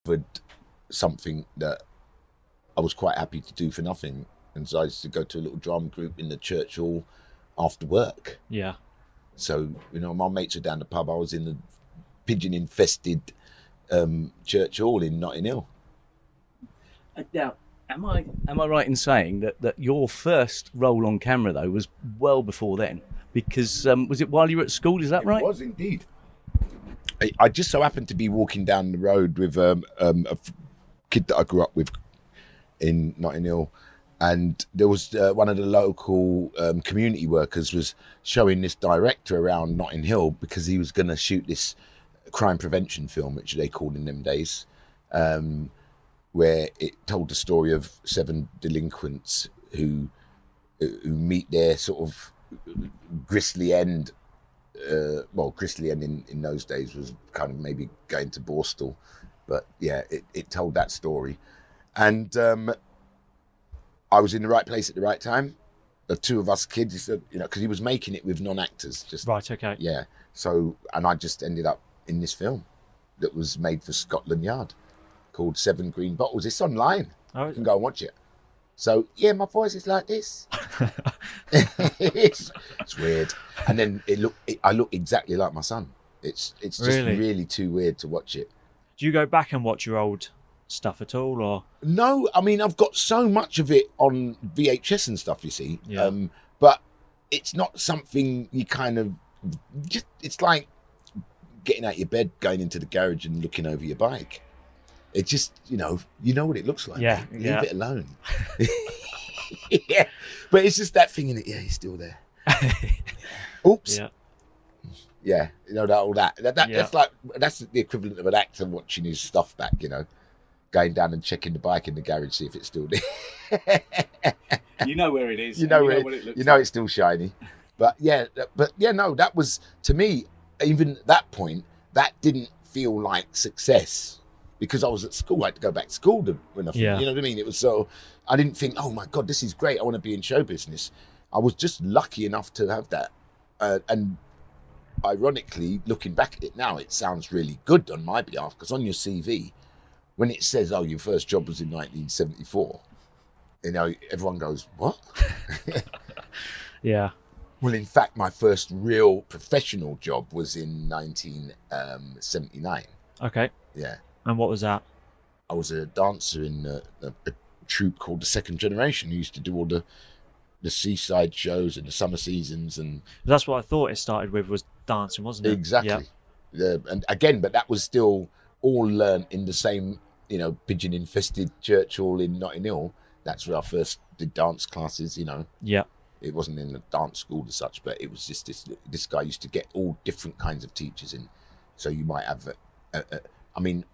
offered something that I was quite happy to do for nothing. And so I used to go to a little drama group in the church hall after work. Yeah. So, my mates were down the pub. I was in the pigeon-infested church hall in Notting Hill. Now, am I right in saying that your first role on camera, though, was well before then? Because, was it while you were at school, is that right? It was indeed. I just so happened to be walking down the road with a kid that I grew up with in Notting Hill, and there was one of the local community workers was showing this director around Notting Hill because he was going to shoot this crime prevention film, which they called in them days, where it told the story of 7 delinquents who meet their sort of grisly end. Grisly end in those days was kind of maybe going to Borstal, but yeah, it told that story. And I was in the right place at the right time. The two of us kids, he said, because he was making it with non-actors. Just Right, okay. Yeah. So, and I just ended up in this film that was made for Scotland Yard called 7 Green Bottles. It's online. Oh, You can go and watch it. So, yeah, my voice is like this. It's weird. And then I look exactly like my son. It's just really too weird to watch it. Do you go back and watch your old stuff at all, or? No, I mean, I've got so much of it on VHS and stuff, you see. Yeah. But it's not something you kind of it's like getting out of your bed, going into the garage and looking over your bike. It just, you know what it looks like. Yeah. Leave it alone. Yeah. But it's just that thing in it. Yeah, he's still there. Oops. Yeah. Yeah. That's the equivalent of an actor watching his stuff back, going down and checking the bike in the garage, see if it's still there. You know where it is. You know what it looks like. It's still shiny. But no, that was, to me, even at that point, that didn't feel like success because I was at school. I had to go back to school when I, you know what I mean? It was so, I didn't think, oh my God, this is great. I want to be in show business. I was just lucky enough to have that. And ironically, looking back at it now, it sounds really good on my behalf because on your CV, when it says, oh, your first job was in 1974, everyone goes, what? Yeah. Well, in fact, my first real professional job was in 1979. Okay. Yeah. And what was that? I was a dancer in a troupe called The Second Generation, who used to do all the seaside shows and the summer seasons. And That's what I thought it started with, was dancing, wasn't it? exactly. Yeah. And again, but that was still all learned in the same, pigeon-infested church hall in Notting Hill. That's where I first did dance classes, Yeah. It wasn't in a dance school as such, but it was just this guy used to get all different kinds of teachers in. So you might have,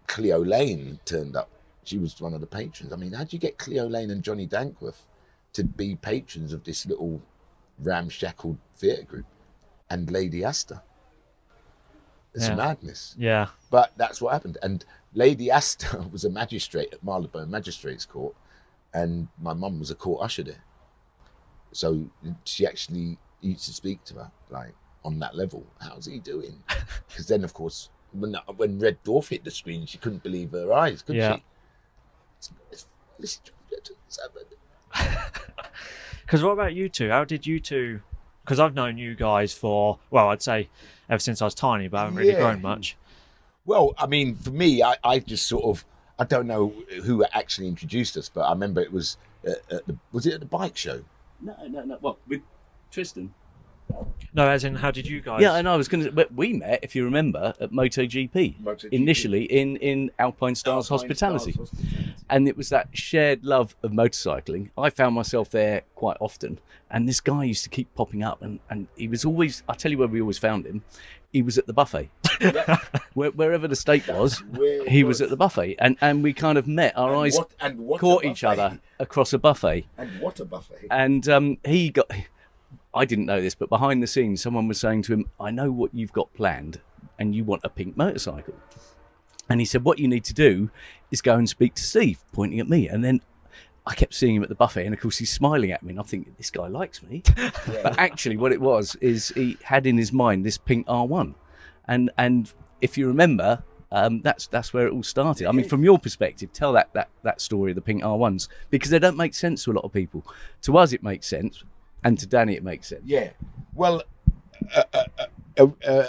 Cleo Lane turned up. She was one of the patrons. I mean, how'd you get Cleo Lane and Johnny Dankworth to be patrons of this little ramshackle theatre group? And Lady Astor. It's madness. Yeah. But that's what happened. And Lady Astor was a magistrate at Marylebone Magistrates Court, and my mum was a court usher there. So she actually used to speak to her, like, on that level. How's he doing? Because then, of course, when Red Dwarf hit the screen, she couldn't believe her eyes, could she? Because what about you two? How did you two... Because I've known you guys for, well, I'd say ever since I was tiny, but I haven't really grown much. Well, I mean, for me, I just sort of... I don't know who actually introduced us, but I remember it was... was it at the bike show? No. Well, with Tristan. No, as in, how did you guys... Yeah, and I was going to... But we met, if you remember, at MotoGP. Initially in Alpine Stars Hospitality. And it was that shared love of motorcycling. I found myself there quite often. And this guy used to keep popping up. And he was always... I'll tell you where we always found him. He was at the buffet. Wherever the steak was, he was at the buffet. And we kind of met. Our eyes caught each other across a buffet. And what a buffet. And he got... I didn't know this, but behind the scenes, someone was saying to him, I know what you've got planned, and you want a pink motorcycle. And he said, what you need to do is go and speak to Steve, pointing at me. And then I kept seeing him at the buffet, and of course he's smiling at me, and I'm thinking, this guy likes me. But actually what it was is he had in his mind this pink R1. And if you remember, That's where it all started. I mean, from your perspective, tell that story of the pink R1s, because they don't make sense to a lot of people. To us, it makes sense, and to Danny, it makes sense. Yeah. Well,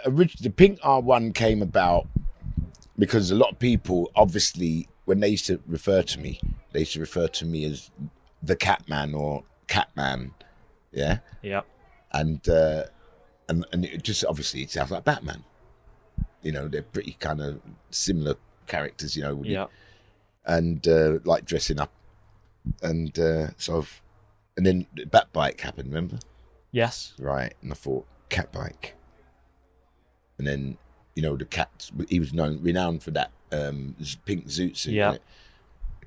originally, the pink R1 came about because a lot of people, obviously, when they used to refer to me as the Catman or Catman. Yeah. Yeah. And it just, obviously, it sounds like Batman. You know, they're pretty kind of similar characters, you know. Yeah. And like dressing up, and sort of, and then the Bat Bike happened. Remember? Yes. Right. And I thought Cat Bike, and then the cat. He was renowned for that pink zoot suit. Yeah.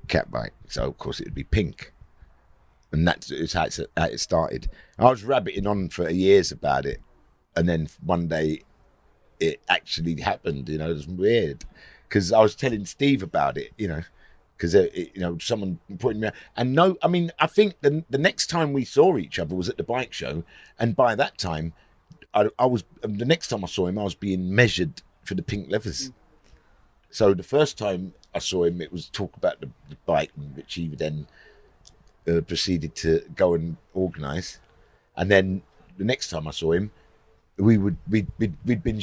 Cat Bike. So of course it would be pink, and that's how it started. I was rabbiting on for years about it, and then one day it actually happened. It was weird because I was telling Steve about it. Because someone pointed me out, and I think the next time we saw each other was at the bike show, and by that time, I was the next time I saw him, I was being measured for the pink leathers. So the first time I saw him, it was talk about the bike, which he then proceeded to go and organise, and then the next time I saw him, we'd been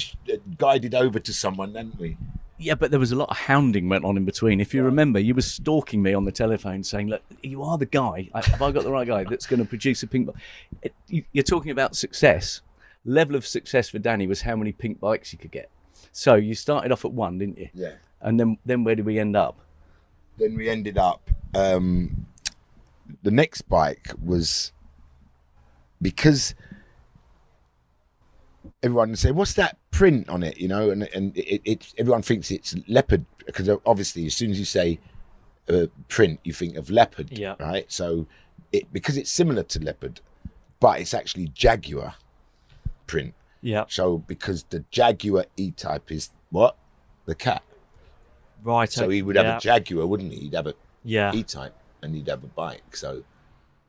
guided over to someone, hadn't we? Yeah, but there was a lot of hounding went on in between. If you remember, you were stalking me on the telephone saying, look, you are the guy. Have I got the right guy that's going to produce a pink bike? You're talking about success. Level of success for Danny was how many pink bikes you could get. So you started off at one, didn't you? Yeah. And then where did we end up? Then we ended up, the next bike was, because everyone would say, what's that print on it? And it everyone thinks it's leopard, because obviously as soon as you say print, you think of leopard, Yeah. right? So because it's similar to leopard, but it's actually Jaguar print. Yeah. So because the Jaguar E-type is what? The cat. Right. So he would have a Jaguar, wouldn't he? He'd have a Yeah. E-type, and he'd have a bike. So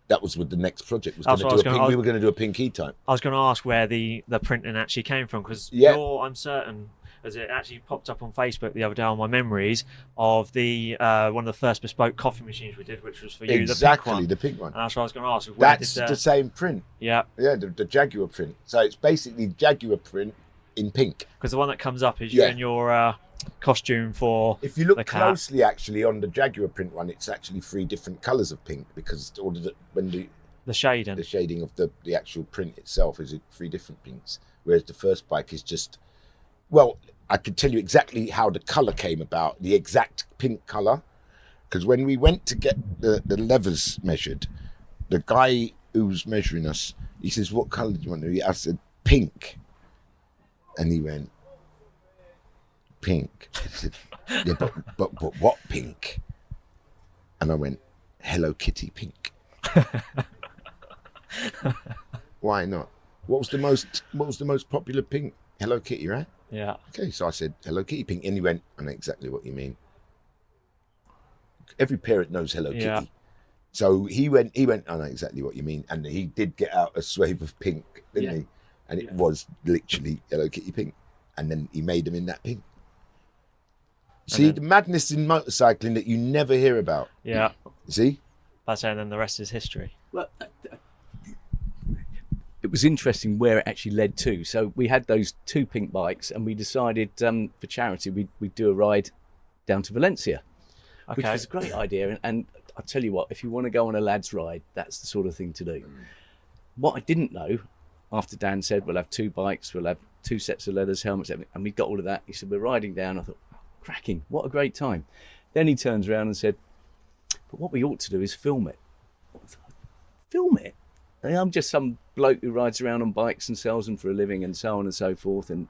that was what the next project was That's going to what do. I was gonna- We were going to do a pink E-type. I was going to ask where the printing actually came from, because Yeah. I'm certain, as it actually popped up on Facebook the other day on my memories, of the one of the first bespoke coffee machines we did, which was for you, Exactly, the pink one. the pink one. And that's what I was going to ask. Where That's did the same print. Yeah, Yeah, the Jaguar print. So it's basically Jaguar print in pink. because the one that comes up is you Yeah. in your costume for If you look the cat. closely, actually, on the Jaguar print one, it's actually 3 different colours of pink, because when the shading. the shading of the actual print itself is 3 different pinks, whereas the first bike is just, well, I could tell you exactly how the colour came about, the exact pink colour, because when we went to get the leathers measured, the guy who was measuring us, he says, what colour do you want to? I said, pink. And he went, pink. I said, yeah, but what pink? And I went, Hello Kitty pink. Why not? What was the most popular pink? Hello Kitty, right? Yeah. Okay, so I said Hello Kitty pink, and he went, I know exactly what you mean. Every parent knows Hello Kitty. Yeah. So he went, I know exactly what you mean. And he did get out a swathe of pink, didn't he? And it was literally Hello Kitty pink. And then he made them in that pink. See, the madness in motorcycling that you never hear about. Yeah. See? That's it, and then the rest is history. Well, it was interesting where it actually led to. So we had those 2 pink bikes, and we decided for charity we'd do a ride down to Valencia, which Okay. was a great idea. And I'll tell you what, if you want to go on a lad's ride, that's the sort of thing to do. What I didn't know, after Dan said we'll have 2 bikes, we'll have 2 sets of leathers, helmets, everything, and we got all of that, he said we're riding down. I thought, cracking, what a great time. Then he turns around and said, but what we ought to do is film it. I thought, film it? I'm just some bloke who rides around on bikes and sells them for a living and so on and so forth. And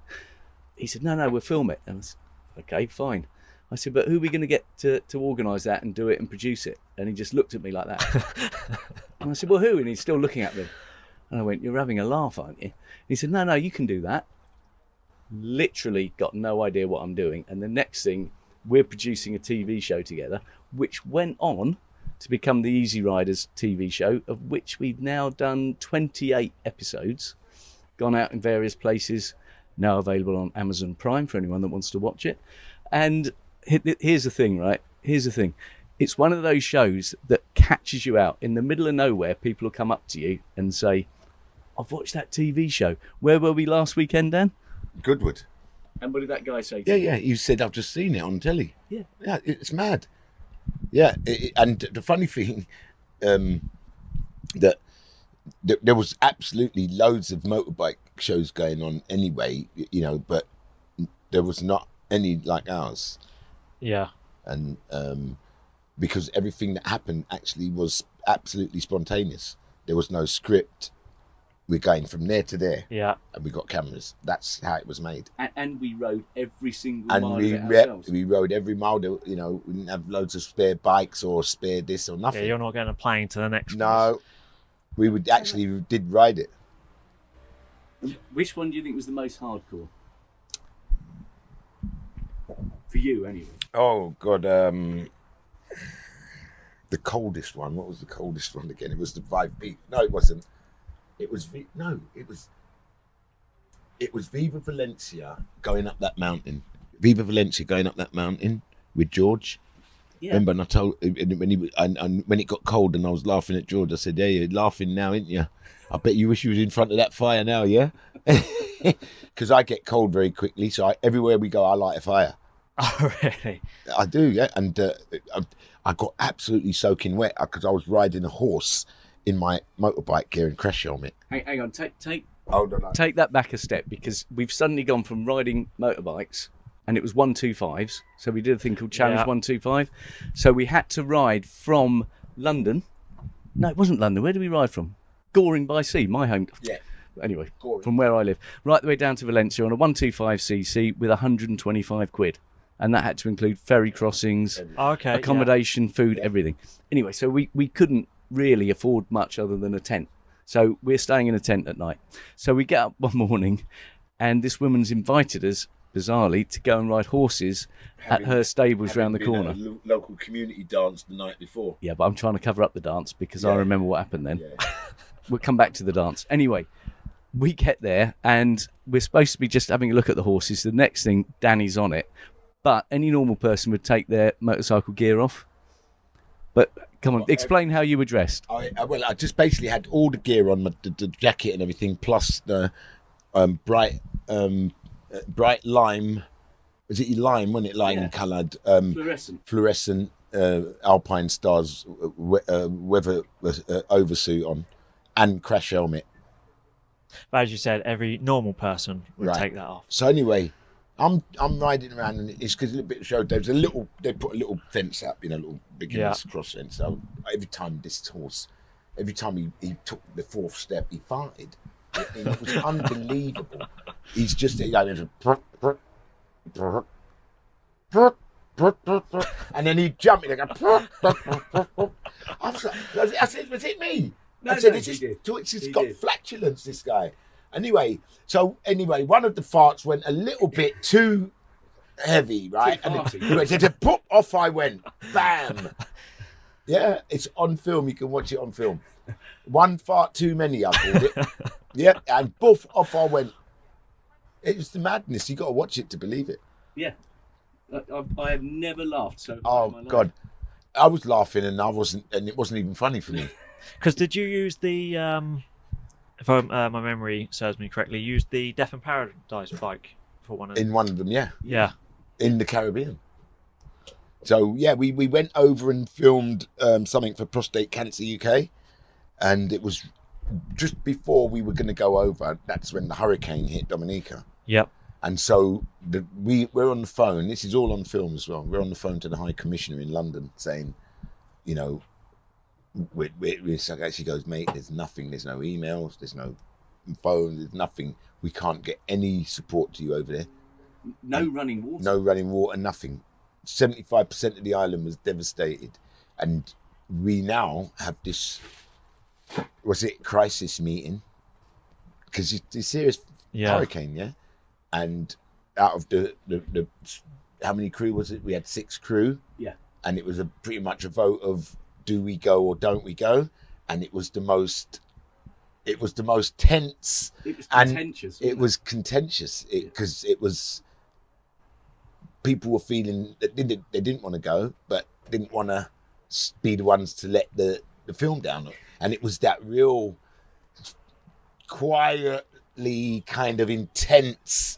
he said, no, we'll film it. And I said, okay, fine. I said, but who are we going to get to organise that and do it and produce it? And he just looked at me like that. And I said, well, who? And he's still looking at me. And I went, you're having a laugh, aren't you? And he said, no, you can do that. Literally got no idea what I'm doing. And the next thing, we're producing a TV show together, which went on to become the Easy Riders TV show, of which we've now done 28 episodes, gone out in various places, now available on Amazon Prime for anyone that wants to watch it. And here's the thing, right? Here's the thing. It's one of those shows that catches you out. In the middle of nowhere, people will come up to you and say, I've watched that TV show. Where were we last weekend, Dan? Goodwood. And what did that guy say? Yeah. You said, I've just seen it on telly. Yeah. Yeah, it's mad. Yeah, and the funny thing, that there was absolutely loads of motorbike shows going on anyway, but there was not any like ours. Yeah. And because everything that happened actually was absolutely spontaneous. There was no script. We're going from there to there. Yeah. And we got cameras. That's how it was made. And we rode every single And mile we of it ourselves. we rode every mile. We didn't have loads of spare bikes or spare this or nothing. Yeah, you're not getting a plane to the next place. No, we did ride it. Which one do you think was the most hardcore? For you, anyway. Oh God, the coldest one. What was the coldest one again? It was the 5 Peak. No, it wasn't. It was It was Viva Valencia going up that mountain. Viva Valencia going up that mountain with George. Yeah. Remember, and I told when it got cold and I was laughing at George, I said, "Yeah, you're laughing now, ain't you? I bet you wish you was in front of that fire now, yeah." Because I get cold very quickly, so everywhere we go, I light a fire. Oh, really? I do, yeah. And I got absolutely soaking wet because I was riding a horse in my motorbike gear and crash helmet. Hang on, take Take that back a step, because we've suddenly gone from riding motorbikes, and it was 125s. So we did a thing called Challenge 125. So we had to ride from London. No, it wasn't London. Where did we ride from? Goring by Sea, my home. Yeah. Anyway, Goring. from where I live, right the way down to Valencia on a 125cc with 125 quid. And that had to include ferry crossings, Okay. accommodation, food, everything. Anyway, so we couldn't really afford much other than a tent. So we're staying in a tent at night. So we get up one morning and this woman's invited us, bizarrely, to go and ride horses at her stables round the corner. At a local community dance the night before. Yeah, but I'm trying to cover up the dance because I remember what happened then. Yeah. We'll come back to the dance. Anyway, we get there and we're supposed to be just having a look at the horses. The next thing, Danny's on it. But any normal person would take their motorcycle gear off. But come on, explain how you were dressed. I just basically had all the gear on, the jacket and everything, plus the bright lime. Was it lime? Wasn't it lime coloured? Fluorescent Alpine Stars weather oversuit on, and crash helmet. But as you said, every normal person would take that off. So anyway, I'm riding around, and it's because a little bit of show. They put a little fence up, little beginner's cross fence. So every time he took the fourth step, he farted. It was unbelievable. He's just and then he'd jump in and go. I said, was it me? I said, it's just got flatulence, this guy. Anyway, one of the farts went a little bit too heavy, right? And off I went. Bam. Yeah, it's on film. You can watch it on film. One fart too many, I called it. Yeah, and boof, off I went. It was the madness. You got to watch it to believe it. Yeah. I have never laughed so hard. Oh, in my life. God. I was laughing and it wasn't even funny for me. Because did you use the, if my memory serves me correctly, use the Death in Paradise bike for one of them? In one of them, yeah. Yeah. In the Caribbean. So, yeah, we went over and filmed something for Prostate Cancer UK. And it was just before we were going to go over. That's when the hurricane hit Dominica. Yep. And so we're on the phone. This is all on film as well. We're on the phone to the High Commissioner in London saying, she goes, mate, there's nothing. There's no emails. There's no phone. There's nothing. We can't get any support to you over there. No running water. No running water, nothing. 75% of the island was devastated. And we now have this, crisis meeting? Because it's a serious hurricane, yeah? And out of the how many crew was it? We had 6 crew. Yeah. And it was pretty much a vote of, do we go or don't we go? And it was the most tense. It was contentious. It was contentious because it was people were feeling that they didn't want to go, but didn't want to be the ones to let the film down. And it was that real quietly kind of intense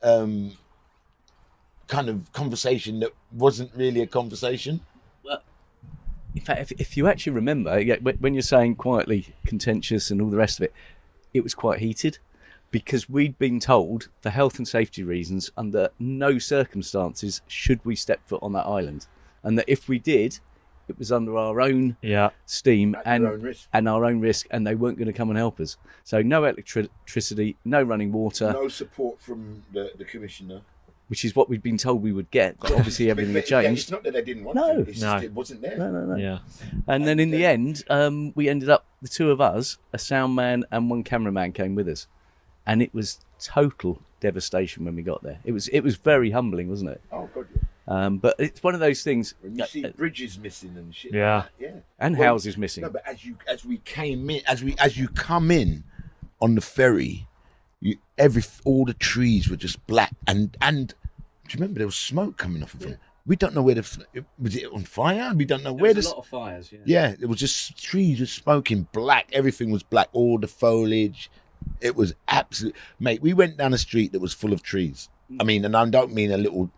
kind of conversation that wasn't really a conversation. Well, in fact, if you actually remember, when you're saying quietly contentious and all the rest of it, it was quite heated because we'd been told for health and safety reasons under no circumstances should we step foot on that island, and that if we did, it was under our own steam and our own risk, and they weren't going to come and help us. So no electricity, no running water, no support from the commissioner, which is what we'd been told we would get. But obviously everything had changed. It's not that they didn't want to. It's just it wasn't there. No. Yeah. And then in the end, we ended up, the two of us, a sound man and one cameraman came with us. And it was total devastation when we got there. It was very humbling, wasn't it? Oh, God, yeah. But it's one of those things. When you see bridges missing and shit. Yeah. Like that, yeah. And houses missing. No, but as you come in on the ferry, all the trees were just black, and do you remember there was smoke coming off of it? We don't know where was it on fire? We don't know where There was a lot of fires. Yeah, it was just trees were smoking black. Everything was black. All the foliage. It was absolute, mate. We went down a street that was full of trees. I mean, and I don't mean a little.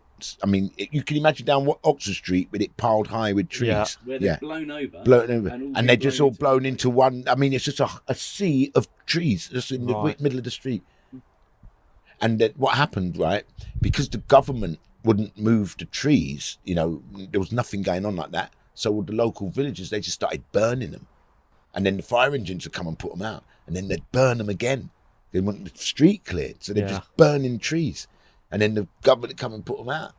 I mean, you can imagine down Oxford Street with it piled high with trees. Yeah. Where they're blown over. And they're just all blown into one. I mean, it's just a sea of trees just in the middle of the street. And then what happened, right? Because the government wouldn't move the trees, there was nothing going on like that. So the local villagers, they just started burning them. And then the fire engines would come and put them out. And then they'd burn them again. They want the street cleared. So they're just burning trees. And then the government would come and put them out.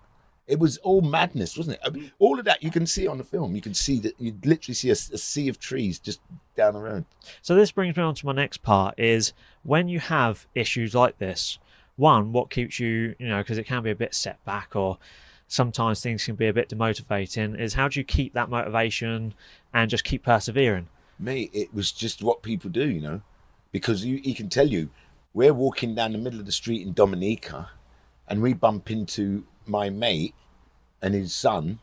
It was all madness, wasn't it? I mean, all of that you can see on the film. You can see that, you literally see a sea of trees just down the road. So this brings me on to my next part is when you have issues like this, one, what keeps you, because it can be a bit set back or sometimes things can be a bit demotivating, is how do you keep that motivation and just keep persevering? Mate, it was just what people do, because he can tell you, we're walking down the middle of the street in Dominica and we bump into my mate and his son,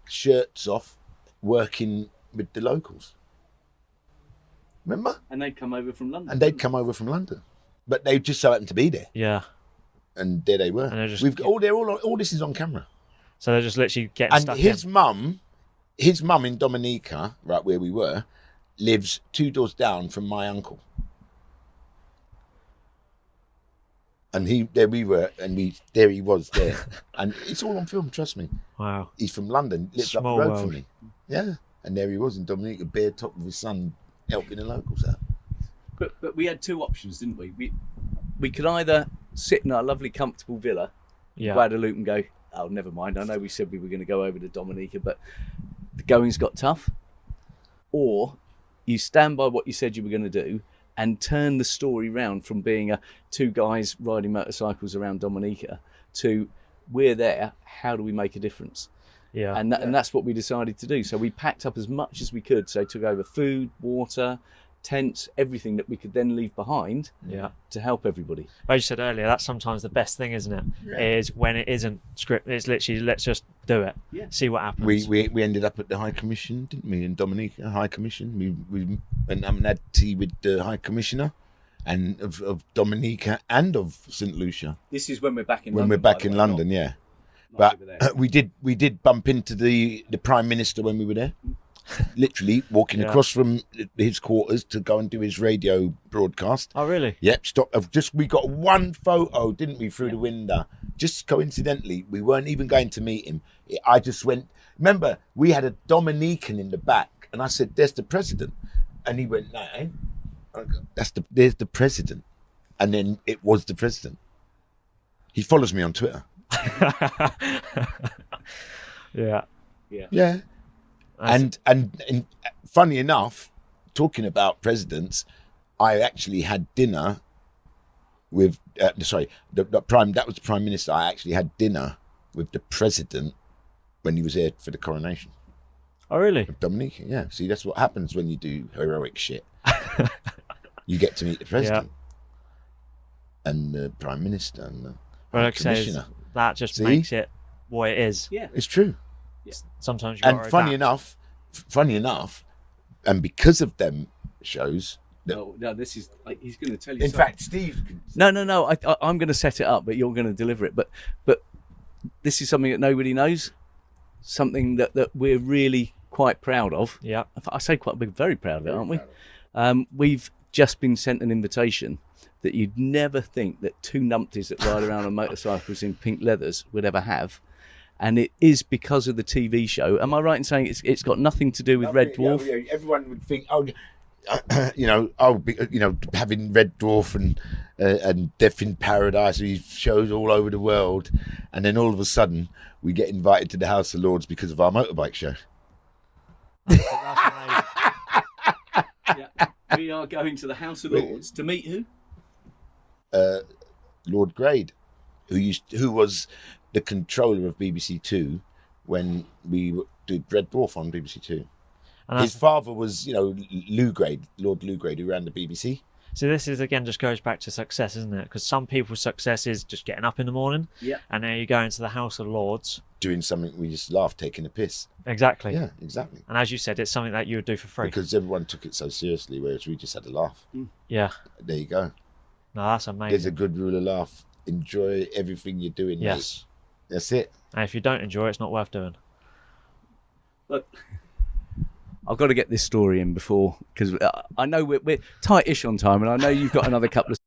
shirts off, working with the locals. Remember? And they'd come over from London. But they just so happened to be there. Yeah. And there they were. And they're just, all this is on camera. So they're just literally getting stuck in. And his mum in Dominica, right where we were, lives 2 doors down from my uncle. And there we were, and there he was there. And it's all on film, trust me. Wow. He's from London, lives Small up the road world. from me. Yeah. And there he was in Dominica, bare top with his son, helping the locals out. But we had two options, didn't we? We could either sit in our lovely, comfortable villa, Guadeloupe, and go, oh, never mind. I know we said we were going to go over to Dominica, but the going's got tough. Or you stand by what you said you were going to do and turn the story round from being two guys riding motorcycles around Dominica to we're there, how do we make a difference? Yeah. And that's what we decided to do. So we packed up as much as we could. So took over food, water, tents, everything that we could then leave behind to help everybody. As you said earlier, that's sometimes the best thing, isn't it? Yeah. Is when it isn't scripted. It's literally, let's just do it. Yeah. See what happens. We ended up at the High Commission, didn't we, in Dominica? High Commission. We went up and had tea with the High Commissioner and of Dominica and of St. Lucia. This is when we're back in When London. we're back in London, yeah. But we did bump into the Prime Minister when we were there. Literally walking across from his quarters to go and do his radio broadcast. Oh, really? Yep. We got one photo, didn't we, through the window? Just coincidentally, we weren't even going to meet him. I just went. Remember, we had a Dominican in the back, and I said, "There's the president," and he went, "No, ain't." There's the president, and then it was the president. He follows me on Twitter. Yeah. And funny enough, talking about presidents, I actually had dinner with that was the Prime Minister. I actually had dinner with the president when he was here for the coronation. Oh, really? Of Dominica, yeah. See, that's what happens when you do heroic shit. You get to meet the president and the Prime Minister and the Well, like I say, Commissioner. that just See? makes it what it is. Yeah. It's true. Sometimes you And gotta funny adapt. enough, and because of them shows. No, this is. He's going to tell you. In something. fact, Steve. No. I'm going to set it up, but you're going to deliver it. But this is something that nobody knows. Something that we're really quite proud of. Yeah. I say quite. We're very proud of it, aren't we? We've just been sent an invitation that you'd never think that two numpties that ride around on motorcycles in pink leathers would ever have. And it is because of the TV show. Am I right in saying it's got nothing to do with Red Dwarf? Yeah, everyone would think, having Red Dwarf and Death in Paradise, these shows all over the world, and then all of a sudden we get invited to the House of Lords because of our motorbike show. That's amazing. Yeah. We are going to the House of Lords to meet who? Lord Grade, who was the controller of BBC Two when we did Red Dwarf on BBC Two. And His father was, Lou Grade, Lord Lou Grade, who ran the BBC. So this is again just goes back to success, isn't it? Because some people's success is just getting up in the morning, Yeah. and now you go into the House of Lords. Doing something we just laughed, taking a piss. Exactly. Yeah, exactly. And as you said, it's something that you would do for free. Because everyone took it so seriously, whereas we just had a laugh. Yeah. There you go. No, that's amazing. There's a good rule of laugh. Enjoy everything you're doing, mate. Yes. That's it. And if you don't enjoy it, it's not worth doing. Look, I've got to get this story in before, because I know we're tight-ish on time, and I know you've got another couple of